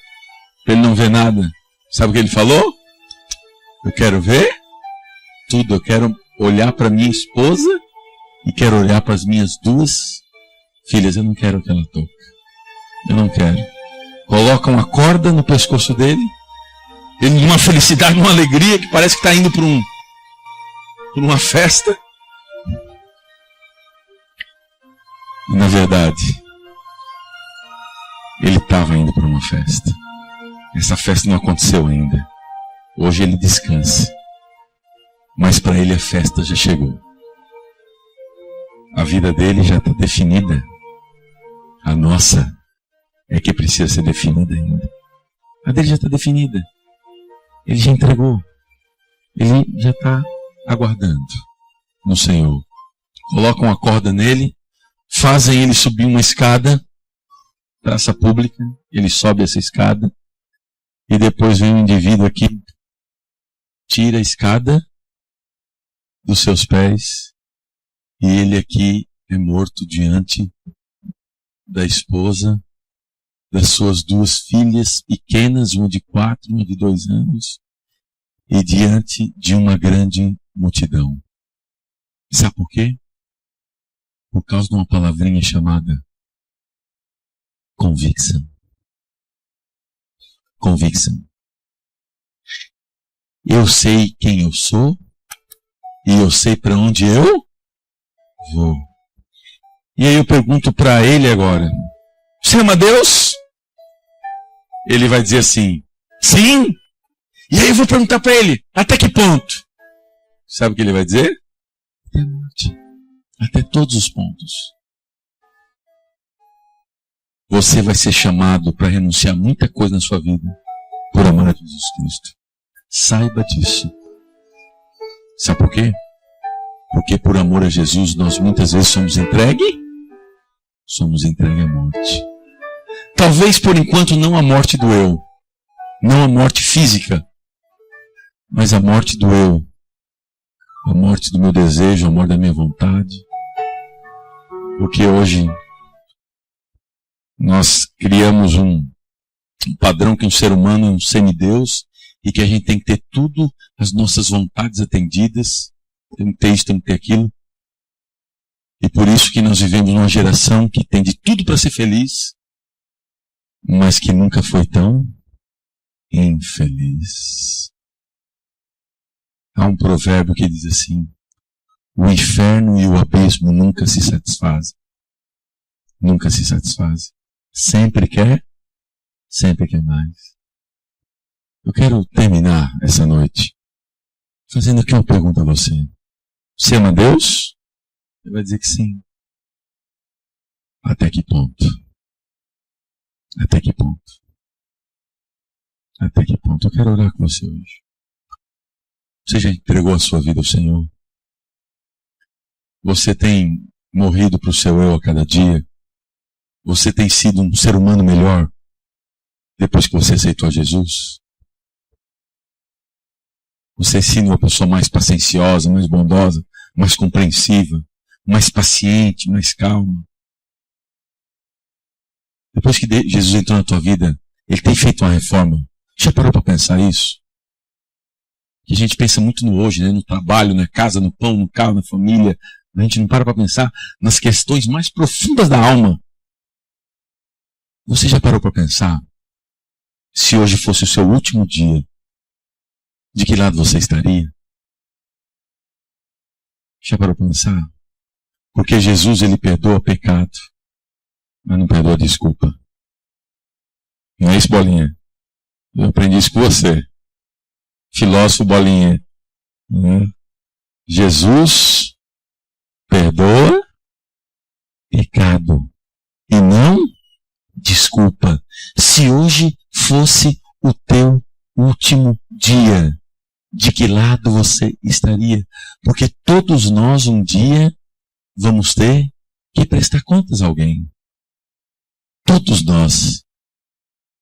para ele não ver nada. Sabe o que ele falou? Eu quero ver tudo, eu quero olhar para minha esposa e quero olhar para as minhas 2 filhas. Eu não quero aquela touca. Eu não quero. Coloca uma corda no pescoço dele, ele numa felicidade, numa alegria, que parece que está indo para uma festa. E na verdade, ele estava indo para uma festa. Essa festa não aconteceu ainda. Hoje ele descansa. Mas para ele a festa já chegou. A vida dele já está definida. A nossa é que precisa ser definida ainda. A dele já está definida. Ele já entregou. Ele já está aguardando no Senhor. Colocam a corda nele, fazem ele subir uma escada, praça pública, ele sobe essa escada, e depois vem um indivíduo aqui, tira a escada dos seus pés, e ele aqui é morto diante da esposa, das suas 2 filhas pequenas, uma de 4, uma de 2 anos, e diante de uma grande multidão. Sabe por quê? Por causa de uma palavrinha chamada convicção. Convicção. Eu sei quem eu sou e eu sei para onde eu vou. E aí eu pergunto para ele agora: você ama Deus? Ele vai dizer assim: sim. E aí eu vou perguntar para ele: até que ponto? Sabe o que ele vai dizer? Até a morte. Até todos os pontos. Você vai ser chamado para renunciar muita coisa na sua vida por amor a Jesus Cristo. Saiba disso. Sabe por quê? Porque por amor a Jesus nós muitas vezes somos entregues à morte. Talvez por enquanto não a morte do eu, não a morte física, mas a morte do eu, a morte do meu desejo, a morte da minha vontade. Porque hoje nós criamos um padrão que um ser humano é um semideus e que a gente tem que ter tudo, as nossas vontades atendidas, tem que ter isso, tem que ter aquilo. E por isso que nós vivemos numa geração que tem de tudo para ser feliz, mas que nunca foi tão infeliz. Há um provérbio que diz assim: o inferno e o abismo nunca se satisfazem. Nunca se satisfazem. Sempre quer mais. Eu quero terminar essa noite fazendo aqui uma pergunta a você. Você ama Deus? Ele vai dizer que sim. Até que ponto? Até que ponto? Até que ponto? Eu quero orar com você hoje. Você já entregou a sua vida ao Senhor? Você tem morrido para o seu eu a cada dia? Você tem sido um ser humano melhor depois que você aceitou a Jesus? Você tem sido uma pessoa mais pacienciosa, mais bondosa, mais compreensiva, mais paciente, mais calma? Depois que Jesus entrou na tua vida, Ele tem feito uma reforma. Já parou para pensar isso? Que a gente pensa muito no hoje, né? No trabalho, na casa, no pão, no carro, na família. A gente não para pensar nas questões mais profundas da alma. Você já parou para pensar? Se hoje fosse o seu último dia, de que lado você estaria? Já parou para pensar? Porque Jesus, Ele perdoa pecado, mas não perdoa desculpa. Não é isso, Bolinha? Eu aprendi isso com você. Filósofo Bolinha. Jesus perdoa pecado e não desculpa. Se hoje fosse o teu último dia, de que lado você estaria? Porque todos nós um dia vamos ter que prestar contas a alguém. Todos nós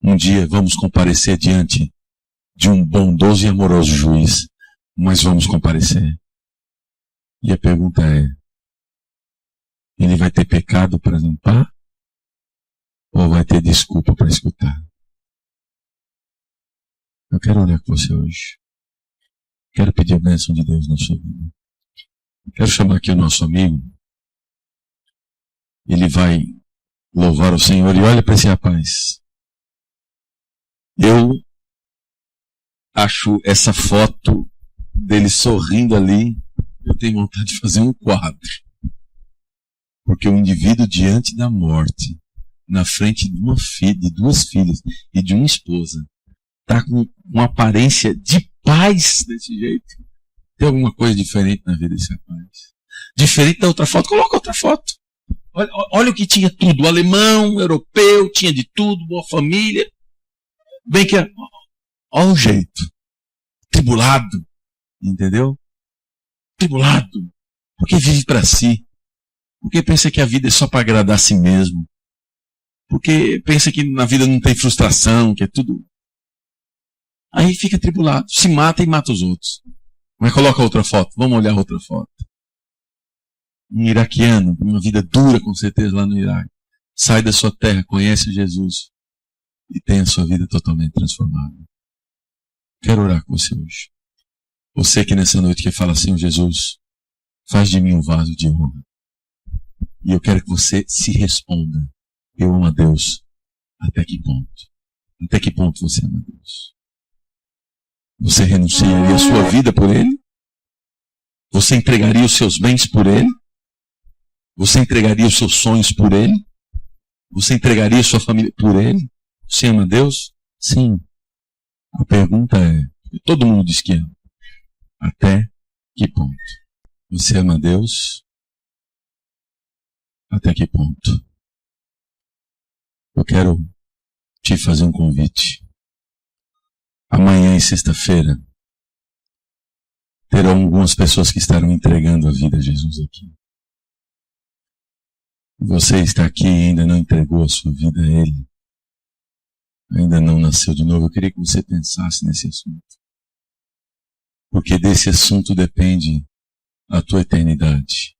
um dia vamos comparecer diante de um bondoso e amoroso juiz, mas vamos comparecer. E a pergunta é: ele vai ter pecado para limpar? Ou vai ter desculpa para escutar? Eu quero orar com você hoje. Quero pedir a bênção de Deus na sua vida. Quero chamar aqui o nosso amigo. Ele vai louvar o Senhor. E olha para esse rapaz. Eu acho essa foto dele sorrindo ali, eu tenho vontade de fazer um quadro. Porque o indivíduo diante da morte, na frente de uma filha, de 2 filhas e de uma esposa, está com uma aparência de paz desse jeito. Tem alguma coisa diferente na vida desse rapaz. Diferente da outra foto, coloca outra foto. Olha o que tinha tudo, alemão, europeu, tinha de tudo, boa família. Bem que, olha o jeito. Tribulado, entendeu? Tribulado. Porque vive para si. Porque pensa que a vida é só para agradar a si mesmo. Porque pensa que na vida não tem frustração, que é tudo. Aí fica tribulado, se mata e mata os outros. Mas coloca outra foto, vamos olhar outra foto. Um iraquiano, uma vida dura com certeza lá no Iraque, sai da sua terra, conhece Jesus e tem a sua vida totalmente transformada. Quero orar com você hoje. Você que nessa noite quer falar assim, Jesus, faz de mim um vaso de honra. E eu quero que você se responda. Eu amo a Deus. Até que ponto? Até que ponto você ama a Deus? Você renunciaria a sua vida por Ele? Você entregaria os seus bens por Ele? Você entregaria os seus sonhos por Ele? Você entregaria a sua família por Ele? Você ama a Deus? Sim. A pergunta é, todo mundo diz que ama. Até que ponto? Você ama a Deus? Até que ponto? Eu quero te fazer um convite. Amanhã e sexta-feira terão algumas pessoas que estarão entregando a vida a Jesus aqui. Você está aqui e ainda não entregou a sua vida a Ele. Ainda não nasceu de novo. Eu queria que você pensasse nesse assunto. Porque desse assunto depende a tua eternidade.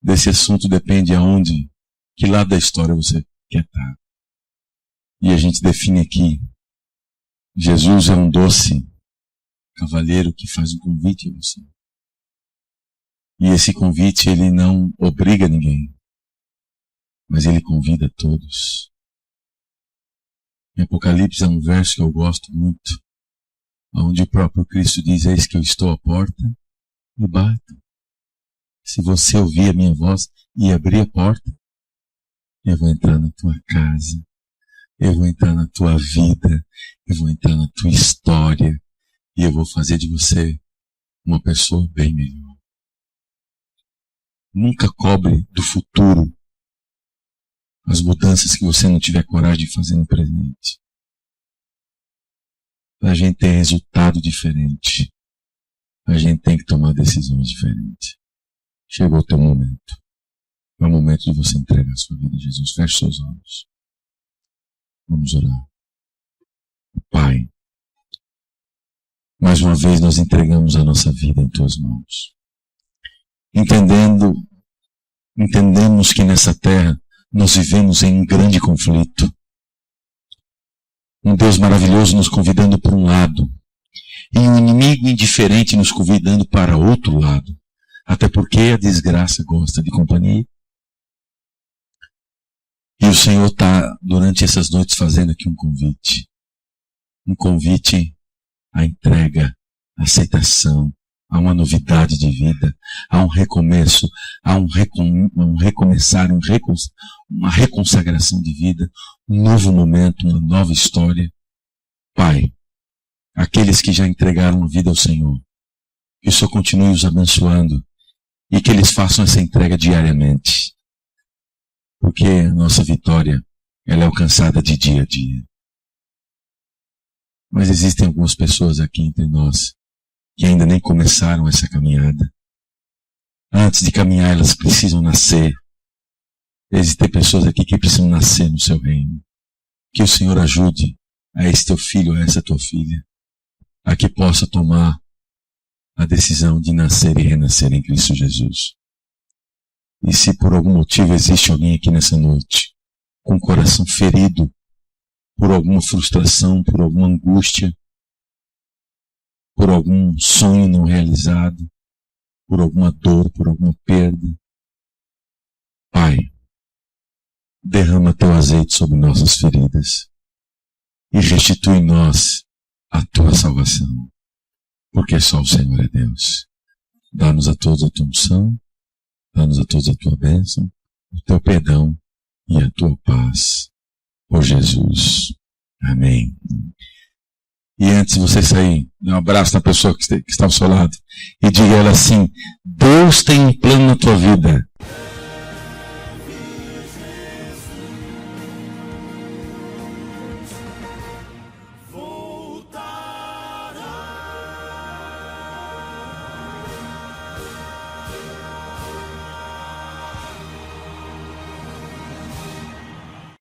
Desse assunto depende aonde, que lado da história você quer estar. E a gente define aqui, Jesus é um doce cavalheiro que faz um convite a você. E esse convite, ele não obriga ninguém, mas ele convida todos. Em Apocalipse há um verso que eu gosto muito, onde o próprio Cristo diz, eis que eu estou à porta e bato. Se você ouvir a minha voz e abrir a porta, eu vou entrar na tua casa, eu vou entrar na tua vida, eu vou entrar na tua história e eu vou fazer de você uma pessoa bem melhor. Nunca cobre do futuro as mudanças que você não tiver coragem de fazer no presente. A gente tem resultado diferente. A gente tem que tomar decisões diferentes. Chegou o teu momento. É o momento de você entregar a sua vida a Jesus. Feche seus olhos. Vamos orar. Pai, mais uma vez nós entregamos a nossa vida em tuas mãos. Entendemos que nessa terra nós vivemos em um grande conflito. Um Deus maravilhoso nos convidando para um lado e um inimigo indiferente nos convidando para outro lado. Até porque a desgraça gosta de companhia. E o Senhor está, durante essas noites, fazendo aqui um convite. Um convite à entrega, à aceitação, a uma novidade de vida, a um recomeço, a um recomeçar, uma reconsagração de vida, um novo momento, uma nova história. Pai, aqueles que já entregaram a vida ao Senhor, que o Senhor continue os abençoando e que eles façam essa entrega diariamente. Porque a nossa vitória, ela é alcançada de dia a dia. Mas existem algumas pessoas aqui entre nós que ainda nem começaram essa caminhada. Antes de caminhar, elas precisam nascer. Existem pessoas aqui que precisam nascer no seu reino. Que o Senhor ajude a esse teu filho, a essa tua filha, a que possa tomar a decisão de nascer e renascer em Cristo Jesus. E se por algum motivo existe alguém aqui nessa noite com o coração ferido por alguma frustração, por alguma angústia, por algum sonho não realizado, por alguma dor, por alguma perda, Pai, derrama teu azeite sobre nossas feridas e restitui em nós a tua salvação, porque só o Senhor é Deus. Dá-nos a todos a tua unção, dá-nos a todos a tua bênção, o teu perdão e a tua paz. Por Jesus. Amém. E antes de você sair, dê um abraço na pessoa que está ao seu lado. E diga a ela assim: Deus tem um plano na tua vida.